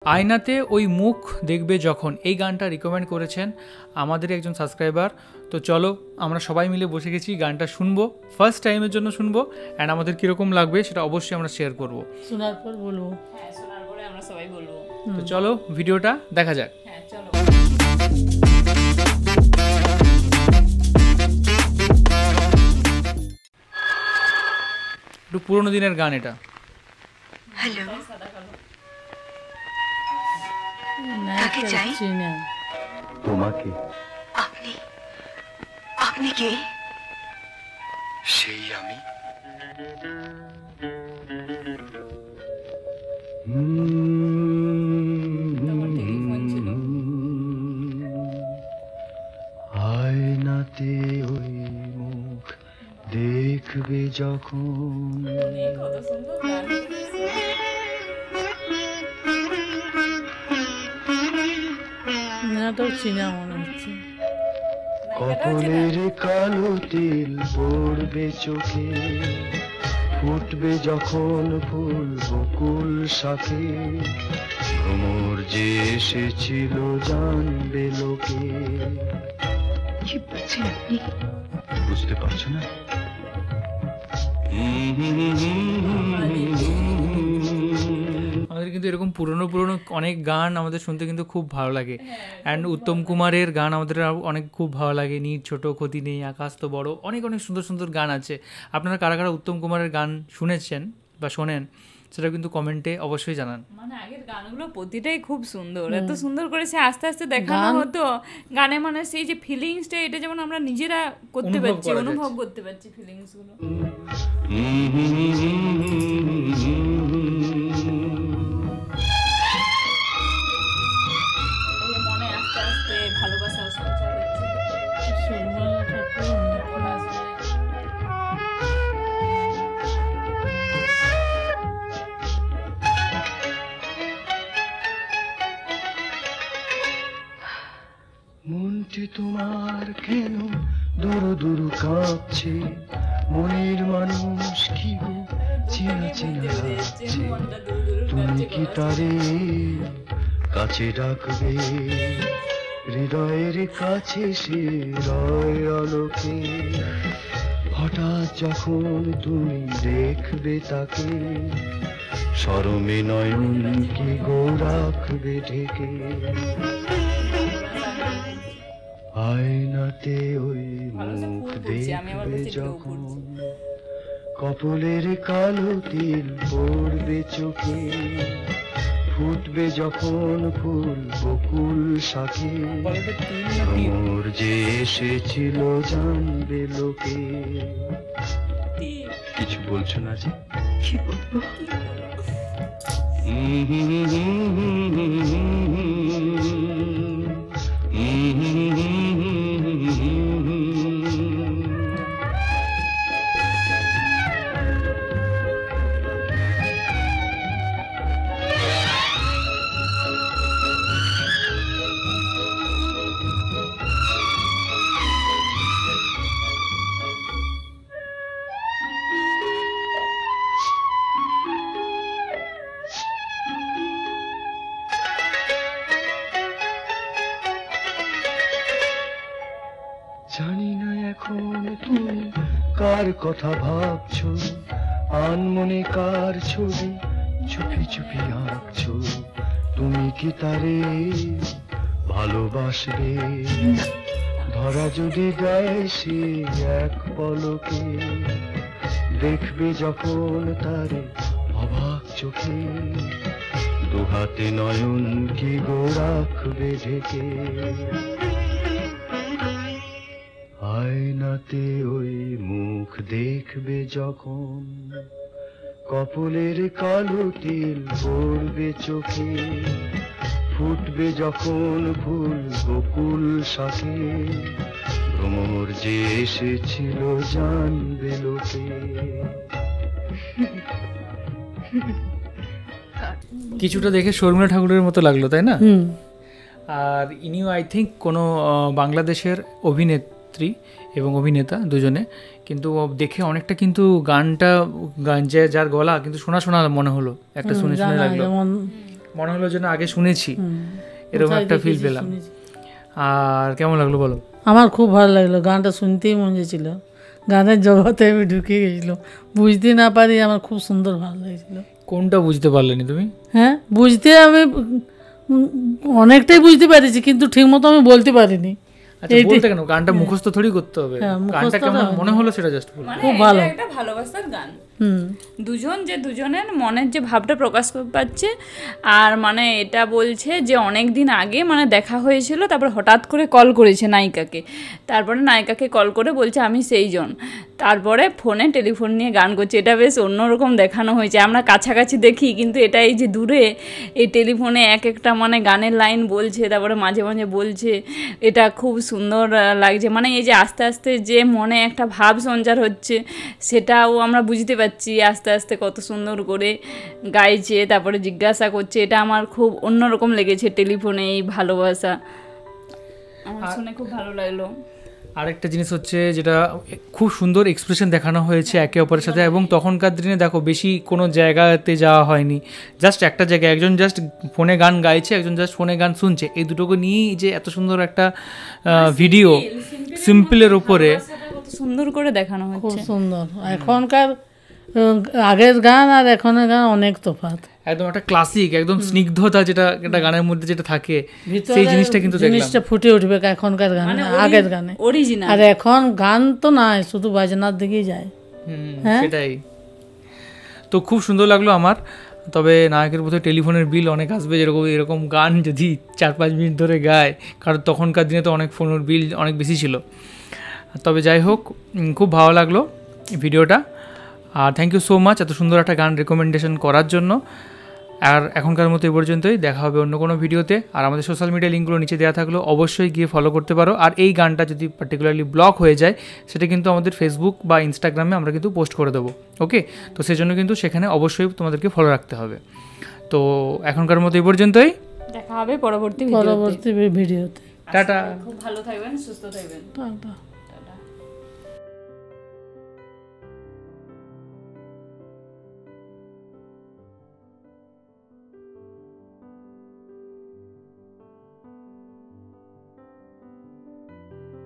আয়নাতে ওই মুখ দেখবে যখন, এই গানটা রিকমেন্ড করেছেন আমাদের একজন সাবস্ক্রাইবার। তো চলো আমরা সবাই মিলে বসে গেছি, গানটা শুনবো, ফার্স্ট টাইমের জন্য শুনবো, অ্যান্ড আমাদের কীরকম লাগবে সেটা অবশ্যই আমরা শেয়ার করবো, শোনার পর বলবো। হ্যাঁ, শোনার পরে আমরা সবাই বলবো। তো চলো ভিডিওটা দেখা যাক। হ্যাঁ চলো। একটু পুরোনো দিনের গান এটা। হ্যালো, না, কাকে চাই? পাচ্ছি না। তোমাকে। আপনি আপনি কে? সেই আমি। তোমার থেকে ফোন ছিল। আয়নাতে ওই মুখ দেখবে যখন, কত সুন্দর গান। না, তো চিনা মনে হচ্ছে। কপালের কালো তিল পড়বে চোখে, ফুটবে যখন ফুল বকুল শাখে, ভ্রমর যে এসেছিল জানবে লোকে। কি বলছেন আপনি? বুঝতে পারছো না? আমাদের কিন্তু এরকম পুরনো পুরনো অনেক গান আমাদের শুনতে কিন্তু খুব ভালো লাগে, অ্যান্ড উত্তম কুমারের গান আমাদের অনেক খুব ভালো লাগে। নীর ছোট ক্ষতি নেই, আকাশ তো বড়, অনেক অনেক সুন্দর সুন্দর গান আছে। আপনারা কারা কারা উত্তম কুমারের গান শুনেছেন বা শোনেন সেটা কিন্তু কমেন্টে অবশ্যই জানান। মানে আগের গানগুলো প্রতিটাই খুব সুন্দর, এত সুন্দর করে সে আস্তে আস্তে দেখানো হতো গানে, মানে সেই যে ফিলিংসটা, এটা যেমন আমরা নিজেরা করতে পারছি, অনুভব করতে পারছি ফিলিংস গুলো। এই যে মনে আস্তে আস্তে ভালোবাসার সঞ্চার হচ্ছে। সুরমালা ঠাকুর মনটি তোমার কেন দুরু দুরু কাঁপছে, মনের মানুষ কি গো চেনা চেনা লাগছে, তুমি কি তারে কাছে ডাকবে, হৃদয়ের কাছে সে রয় আলোকে, হঠাৎ যখন তুমি দেখবে তাকে, শরমে নয়ন কি গো রাখবে ঢেকে, আয়নাতে ওই মুখ দেখবে যখন, কপালের কালো তিল পড়বে চোখে, ফুটবে যখন ফুল বকুল শাখে, ভ্রমর যে এসেছিল জানবে লোকে। কিছু বলছো না যে? কি বলবো? জানি না এখন তুমি কার কথা ভাবছো, আনমনে কার ছবি চুপি চুপি আঁকছো, তুমি কি তারে ভালোবাসবে, ধরা যদি দেয় সে এক পলকে, দেখবে যখন তারে অবাক চোখে, দুহাতে নয়ন কি গো রাখবে ঢেকে, আয়নাতে ওই মুখ দেখবে যখন, কপালের কালো তিল পড়বে চোখে, ফুটবে যখন ফুল বকুল শাখে, ভ্রমর যে এসেছিল জানবে লোকে। কিছুটা দেখে শর্মিলা ঠাকুরের মতো লাগলো, তাই না? আর ইনিও আই থিঙ্ক কোনো বাংলাদেশের অভিনেত্রী এবং অভিনেতা দুজনে, কিন্তু দেখে অনেকটা কিন্তু গানটা যার গলা কিন্তু শোনা শোনা মনে হলো, একটা শুনে শুনে লাগলো। যেমন মনে হলো যেন আগে শুনেছি, এরকম কোথায় একটা ফিল দেখেছি, পেলাম। শুনেছি। আর কেমন লাগলো বলো? আমার খুব ভালো লাগলো, গানটা শুনতেই মন চেয়েছিল, গানের জগতে আমি ঢুকে গেছিলাম, বুঝতে না পারি আমার খুব সুন্দর ভালো লাগছিল। কোনটা বুঝতে পারলেনি তুমি? হ্যাঁ, বুঝতে আমি অনেকটাই বুঝতে পেরেছি, কিন্তু ঠিক মতো আমি বলতে পারিনি। আচ্ছা বলতে কেন, গানটা মুখস্থ থোড়ি করতে হবে, হ্যাঁ, গানটা মুখস্থ কেমন হবে। মনে হলো সেটা জাস্ট বলো। মানে খুব এটা ভালো। একটা ভালোবাসার গান, হুম, দুজনের মনের যে ভাবটা প্রকাশ পাচ্ছে। আর মানে এটা বলছে যে অনেক দিন আগে মানে দেখা হয়েছিল, তারপর হঠাৎ করে কল করেছে নায়িকাকে, তারপরে নায়িকাকে কল করে বলছে আমি সেই জন, তারপরে ফোনে টেলিফোন নিয়ে গান করছে। এটা বেশ অন্যরকম দেখানো হয়েছে, আমরা কাছাকাছি দেখি কিন্তু এটা এই যে দূরে এই টেলিফোনে এক একটা মানে গানের লাইন বলছে, তারপরে মাঝে মাঝে বলছে, এটা খুব সুন্দর লাগছে। মানে এই যে আস্তে আস্তে যে মনে একটা ভাব সঞ্চার হচ্ছে সেটাও আমরা বুঝতে পারছি আস্তে আস্তে কত সুন্দর করে গাইছে, তারপরে জিজ্ঞাসা করছে। এটা আমার খুব অন্যরকম লেগেছে টেলিফোনে এই ভালোবাসা, আমার শুনে খুব ভালো লাগলো। আরেকটা জিনিস হচ্ছে যেটা খুব সুন্দর এক্সপ্রেশন দেখানো হয়েছে একে অপরের সাথে, এবং তখনকার দিনে দেখো বেশি কোনো জায়গাতে যাওয়া হয়নি, জাস্ট একটা জায়গায় একজন জাস্ট ফোনে গান গাইছে, একজন জাস্ট ফোনে গান শুনছে, এই দুটোকে নিয়েই যে এত সুন্দর একটা ভিডিও সিম্পলের উপরে কত সুন্দর করে দেখানো খুব হচ্ছে। সুন্দর। এখনকার আগের গান আর এখনের গান অনেক তফাৎ, একদম একটা ক্লাসিক, একদম স্নিগ্ধতা যেটা একটা গানের মধ্যে যেটা থাকে ভিতরে সেই জিনিসটা কিন্তু দেখলাম। জিনিসটা ফুটে উঠবে এখনকার গানে, মানে আগের গানে। অরিজিনাল। আর এখন গান তো নাই, শুধু বাজনার দিকেই যায়। হ্যাঁ? সেটাই তো খুব সুন্দর লাগলো আমার। তবে নায়কের বোধহয় টেলিফোনের বিল অনেক আসবে, যেরকম এরকম গান যদি 4-5 মিনিট ধরে গায়, কারণ তখনকার দিনে তো অনেক ফোনের বিল অনেক বেশি ছিল। তবে যাই হোক, খুব ভালো লাগলো ভিডিওটা, আর থ্যাংক ইউ সো মাচ এত সুন্দর একটা গান রেকমেন্ডেশন করার জন্য। আর এখনকার মতো এই পর্যন্তই, দেখা হবে অন্য কোনো ভিডিওতে। আর আমাদের সোশ্যাল মিডিয়া লিঙ্কগুলো নিচে দেওয়া থাকলো, অবশ্যই গিয়ে ফলো করতে পারো। আর এই গানটা যদি পার্টিকুলারলি ব্লক হয়ে যায়, সেটা কিন্তু আমাদের ফেসবুক বা ইনস্টাগ্রামে আমরা কিন্তু পোস্ট করে দেবো, ওকে? তো সেজন্য কিন্তু সেখানে অবশ্যই তোমাদেরকে ফলো রাখতে হবে। তো এখনকার মতো এই পর্যন্তই, দেখা হবে পরবর্তী পরবর্তী ভিডিওতে। টাটা। খুব ভালো থাকবেন, সুস্থ থাকবেন। টাটা।